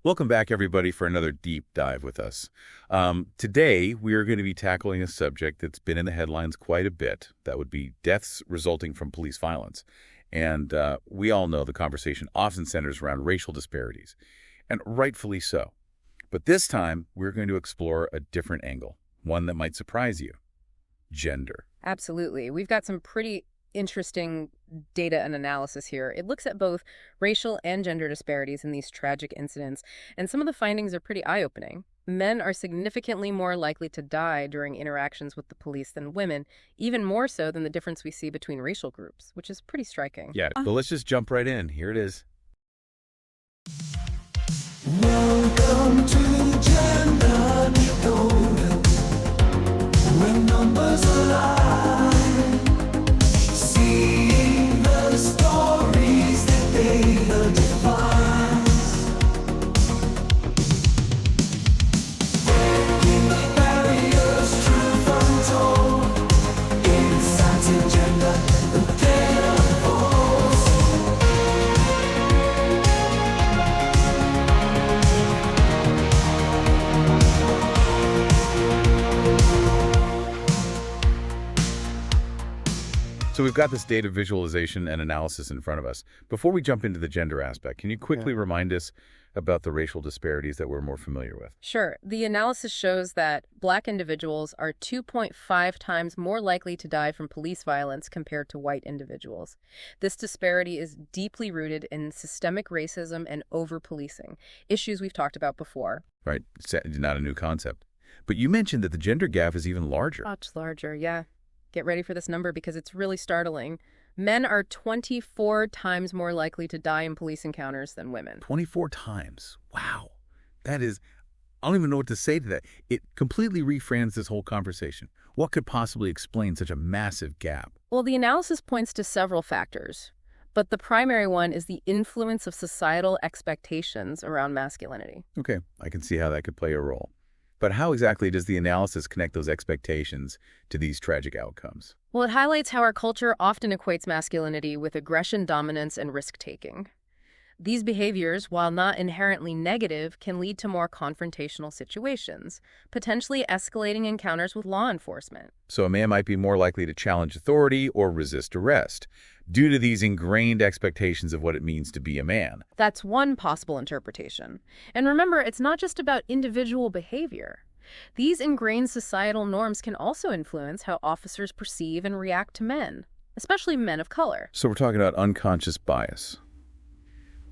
Welcome back, everybody, for another deep dive with us. Today, we are going to be tackling a subject that's been in the headlines quite a bit. That would be deaths resulting from police violence. And we all know the conversation often centers around racial disparities, and rightfully so. But this time, we're going to explore a different angle, one that might surprise you: gender. Absolutely. We've got some pretty interesting data and analysis here. It looks at both racial and gender disparities in these tragic incidents, and some of the findings are pretty eye-opening. Men are significantly more likely to die during interactions with the police than women, even more so than the difference we see between racial groups, which is pretty striking. Yeah, but let's just jump right in. Here it is. Welcome to Gender Decoded, where numbers align, seeing the stories that data defines, breaking the barriers, truth untold, insights in gender, the data falls. So we've got this data visualization and analysis in front of us. Before we jump into the gender aspect, can you quickly remind us about the racial disparities that we're more familiar with? Sure. The analysis shows that Black individuals are 2.5 times more likely to die from police violence compared to white individuals. This disparity is deeply rooted in systemic racism and over-policing, issues we've talked about before. Right? It's not a new concept. But you mentioned that the gender gap is even larger. Much larger, yeah. Get ready for this number because it's really startling. Men are 24 times more likely to die in police encounters than women. 24 times. Wow. That is, I don't even know what to say to that. It completely reframes this whole conversation. What could possibly explain such a massive gap? Well, the analysis points to several factors, but the primary one is the influence of societal expectations around masculinity. Okay, I can see how that could play a role. But how exactly does the analysis connect those expectations to these tragic outcomes? Well, it highlights how our culture often equates masculinity with aggression, dominance, and risk-taking. These behaviors, while not inherently negative, can lead to more confrontational situations, potentially escalating encounters with law enforcement. So a man might be more likely to challenge authority or resist arrest due to these ingrained expectations of what it means to be a man. That's one possible interpretation. And remember, it's not just about individual behavior. These ingrained societal norms can also influence how officers perceive and react to men, especially men of color. So we're talking about unconscious bias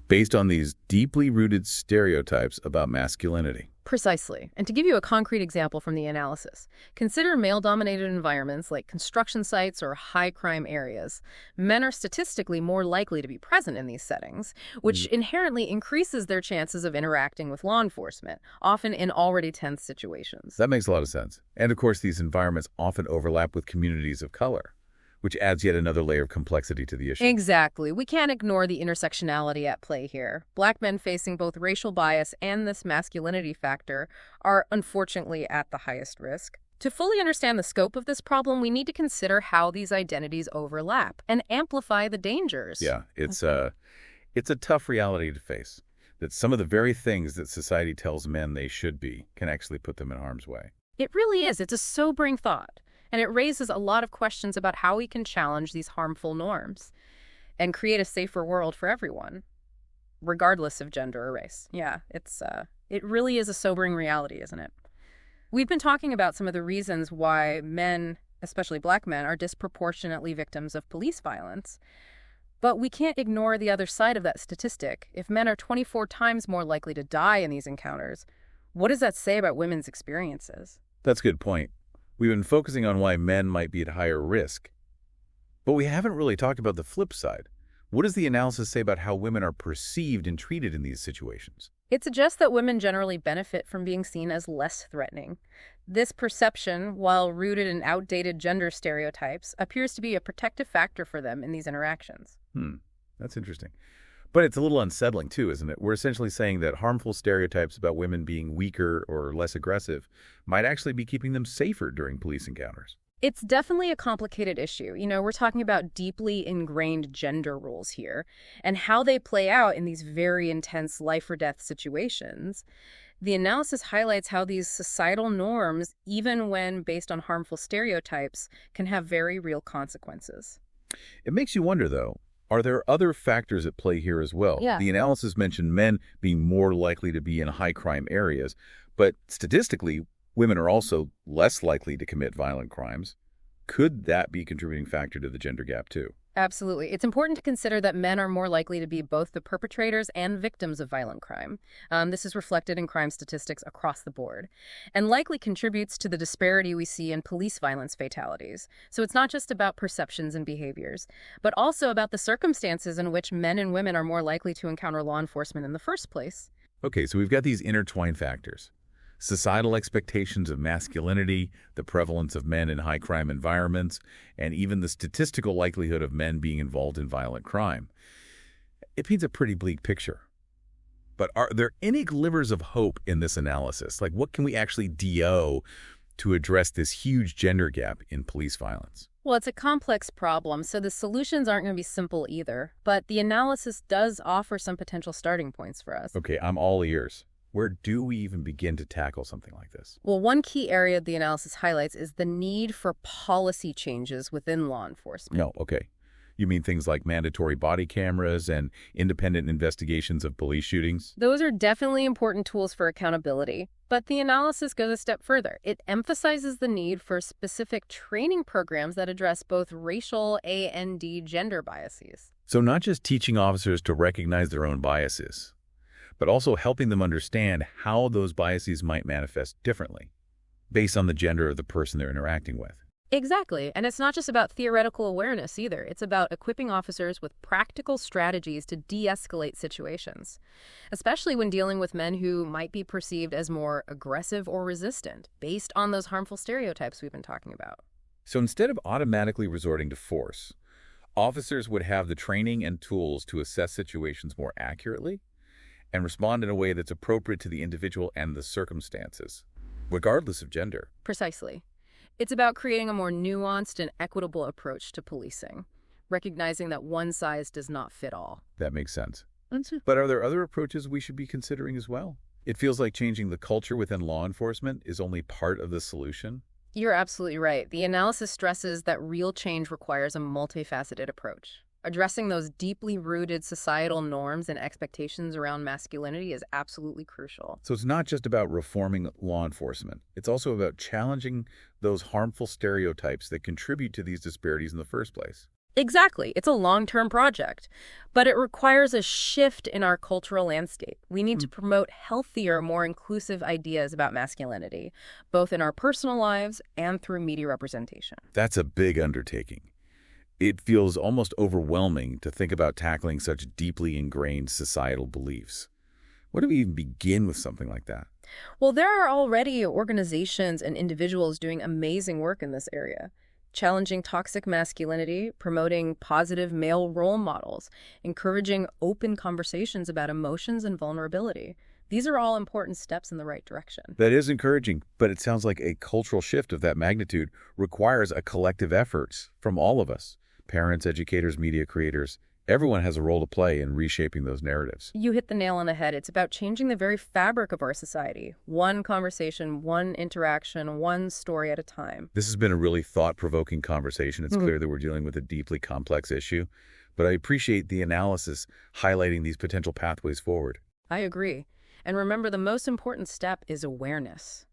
based on these deeply rooted stereotypes about masculinity. Precisely. And to give you a concrete example from the analysis, consider male-dominated environments like construction sites or high-crime areas. Men are statistically more likely to be present in these settings, which inherently increases their chances of interacting with law enforcement, often in already tense situations. That makes a lot of sense. And of course, these environments often overlap with communities of color, which adds yet another layer of complexity to the issue. Exactly. We can't ignore the intersectionality at play here. Black men facing both racial bias and this masculinity factor are unfortunately at the highest risk. To fully understand the scope of this problem, we need to consider how these identities overlap and amplify the dangers. Yeah, it's a tough reality to face, that some of the very things that society tells men they should be can actually put them in harm's way. It really is. It's a sobering thought. And it raises a lot of questions about how we can challenge these harmful norms and create a safer world for everyone, regardless of gender or race. Yeah, it really is a sobering reality, isn't it? We've been talking about some of the reasons why men, especially Black men, are disproportionately victims of police violence. But we can't ignore the other side of that statistic. If men are 24 times more likely to die in these encounters, what does that say about women's experiences? That's a good point. We've been focusing on why men might be at higher risk, but we haven't really talked about the flip side. What does the analysis say about how women are perceived and treated in these situations? It suggests that women generally benefit from being seen as less threatening. This perception, while rooted in outdated gender stereotypes, appears to be a protective factor for them in these interactions. That's interesting. But it's a little unsettling, too, isn't it? We're essentially saying that harmful stereotypes about women being weaker or less aggressive might actually be keeping them safer during police encounters. It's definitely a complicated issue. We're talking about deeply ingrained gender roles here and how they play out in these very intense life or death situations. The analysis highlights how these societal norms, even when based on harmful stereotypes, can have very real consequences. It makes you wonder, though, are there other factors at play here as well? Yeah. The analysis mentioned men being more likely to be in high-crime areas, but statistically, women are also less likely to commit violent crimes. Could that be a contributing factor to the gender gap, too? Absolutely. It's important to consider that men are more likely to be both the perpetrators and victims of violent crime. This is reflected in crime statistics across the board and likely contributes to the disparity we see in police violence fatalities. So it's not just about perceptions and behaviors, but also about the circumstances in which men and women are more likely to encounter law enforcement in the first place. Okay, so we've got these intertwined factors. Societal expectations of masculinity, the prevalence of men in high-crime environments, and even the statistical likelihood of men being involved in violent crime. It paints a pretty bleak picture. But are there any glimmers of hope in this analysis? Like, what can we actually do to address this huge gender gap in police violence? Well, it's a complex problem, so the solutions aren't going to be simple either. But the analysis does offer some potential starting points for us. Okay, I'm all ears. Where do we even begin to tackle something like this? Well, one key area the analysis highlights is the need for policy changes within law enforcement. No, okay. You mean things like mandatory body cameras and independent investigations of police shootings? Those are definitely important tools for accountability. But the analysis goes a step further. It emphasizes the need for specific training programs that address both racial and gender biases. So not just teaching officers to recognize their own biases, but also helping them understand how those biases might manifest differently based on the gender of the person they're interacting with. Exactly. And it's not just about theoretical awareness either. It's about equipping officers with practical strategies to de-escalate situations, especially when dealing with men who might be perceived as more aggressive or resistant based on those harmful stereotypes we've been talking about. So instead of automatically resorting to force, officers would have the training and tools to assess situations more accurately and respond in a way that's appropriate to the individual and the circumstances, regardless of gender. Precisely. It's about creating a more nuanced and equitable approach to policing, recognizing that one size does not fit all. That makes sense. But are there other approaches we should be considering as well? It feels like changing the culture within law enforcement is only part of the solution. You're absolutely right. The analysis stresses that real change requires a multifaceted approach. Addressing those deeply rooted societal norms and expectations around masculinity is absolutely crucial. So it's not just about reforming law enforcement. It's also about challenging those harmful stereotypes that contribute to these disparities in the first place. Exactly. It's a long-term project, but it requires a shift in our cultural landscape. We need to promote healthier, more inclusive ideas about masculinity, both in our personal lives and through media representation. That's a big undertaking. It feels almost overwhelming to think about tackling such deeply ingrained societal beliefs. Where do we even begin with something like that? Well, there are already organizations and individuals doing amazing work in this area, challenging toxic masculinity, promoting positive male role models, encouraging open conversations about emotions and vulnerability. These are all important steps in the right direction. That is encouraging, but it sounds like a cultural shift of that magnitude requires a collective effort from all of us. Parents, educators, media creators, everyone has a role to play in reshaping those narratives. You hit the nail on the head. It's about changing the very fabric of our society. One conversation, one interaction, one story at a time. This has been a really thought-provoking conversation. It's clear that we're dealing with a deeply complex issue, but I appreciate the analysis highlighting these potential pathways forward. I agree. And remember, the most important step is awareness.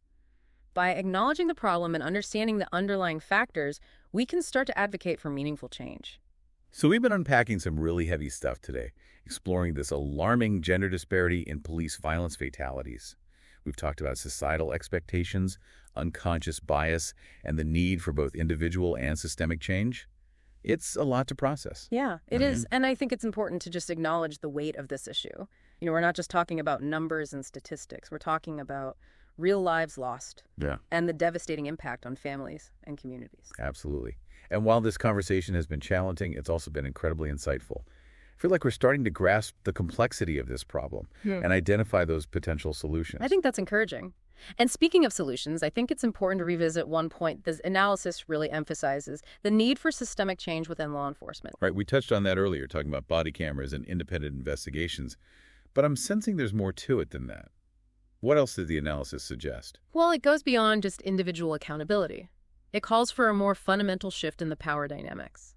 By acknowledging the problem and understanding the underlying factors, we can start to advocate for meaningful change. So we've been unpacking some really heavy stuff today, exploring this alarming gender disparity in police violence fatalities. We've talked about societal expectations, unconscious bias, and the need for both individual and systemic change. It's a lot to process. Yeah, it is. And I think it's important to just acknowledge the weight of this issue. We're not just talking about numbers and statistics. We're talking about real lives lost and the devastating impact on families and communities. Absolutely. And while this conversation has been challenging, it's also been incredibly insightful. feel like we're starting to grasp the complexity of this problem and identify those potential solutions. I think that's encouraging. And speaking of solutions, I think it's important to revisit one point this analysis really emphasizes, the need for systemic change within law enforcement. Right, we touched on that earlier, talking about body cameras and independent investigations, but I'm sensing there's more to it than that. What else did the analysis suggest? Well, it goes beyond just individual accountability. It calls for a more fundamental shift in the power dynamics.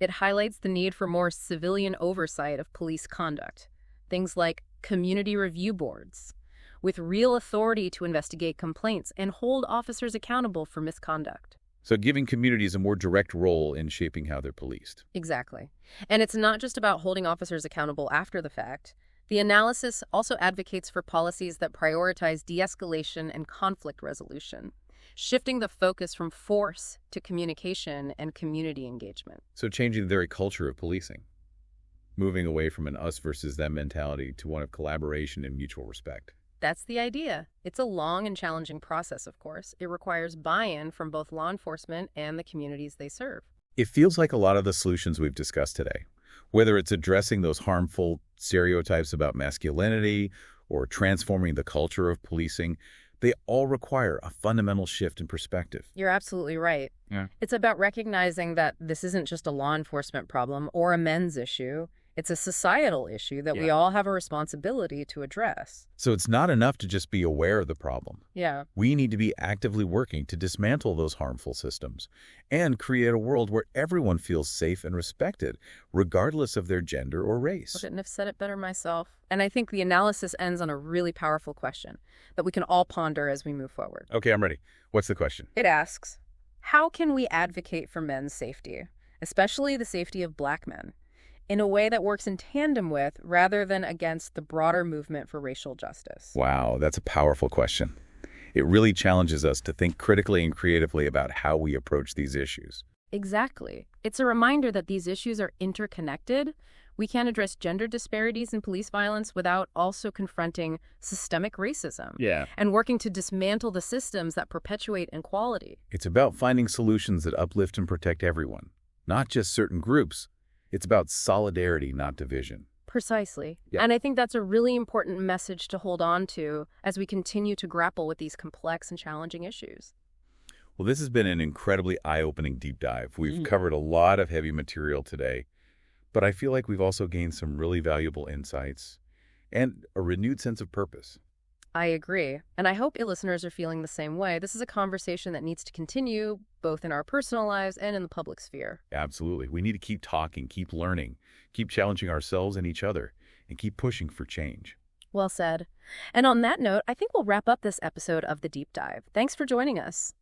It highlights the need for more civilian oversight of police conduct, things like community review boards, with real authority to investigate complaints and hold officers accountable for misconduct. So giving communities a more direct role in shaping how they're policed. Exactly. And it's not just about holding officers accountable after the fact. The analysis also advocates for policies that prioritize de-escalation and conflict resolution, shifting the focus from force to communication and community engagement. So changing the very culture of policing, moving away from an us versus them mentality to one of collaboration and mutual respect. That's the idea. It's a long and challenging process, of course. It requires buy-in from both law enforcement and the communities they serve. It feels like a lot of the solutions we've discussed today, whether it's addressing those harmful stereotypes about masculinity or transforming the culture of policing, they all require a fundamental shift in perspective. You're absolutely right. Yeah. It's about recognizing that this isn't just a law enforcement problem or a men's issue. It's a societal issue that we all have a responsibility to address. So it's not enough to just be aware of the problem. Yeah. We need to be actively working to dismantle those harmful systems and create a world where everyone feels safe and respected, regardless of their gender or race. Couldn't have said it better myself. And I think the analysis ends on a really powerful question that we can all ponder as we move forward. Okay, I'm ready. What's the question? It asks, how can we advocate for men's safety, especially the safety of Black men, in a way that works in tandem with, rather than against, the broader movement for racial justice? Wow, that's a powerful question. It really challenges us to think critically and creatively about how we approach these issues. Exactly. It's a reminder that these issues are interconnected. We can't address gender disparities in police violence without also confronting systemic racism and working to dismantle the systems that perpetuate inequality. It's about finding solutions that uplift and protect everyone, not just certain groups. It's about solidarity, not division. Precisely. Yeah. And I think that's a really important message to hold on to as we continue to grapple with these complex and challenging issues. Well, this has been an incredibly eye-opening deep dive. We've covered a lot of heavy material today, but I feel like we've also gained some really valuable insights and a renewed sense of purpose. I agree. And I hope your listeners are feeling the same way. This is a conversation that needs to continue, both in our personal lives and in the public sphere. Absolutely. We need to keep talking, keep learning, keep challenging ourselves and each other, and keep pushing for change. Well said. And on that note, I think we'll wrap up this episode of The Deep Dive. Thanks for joining us.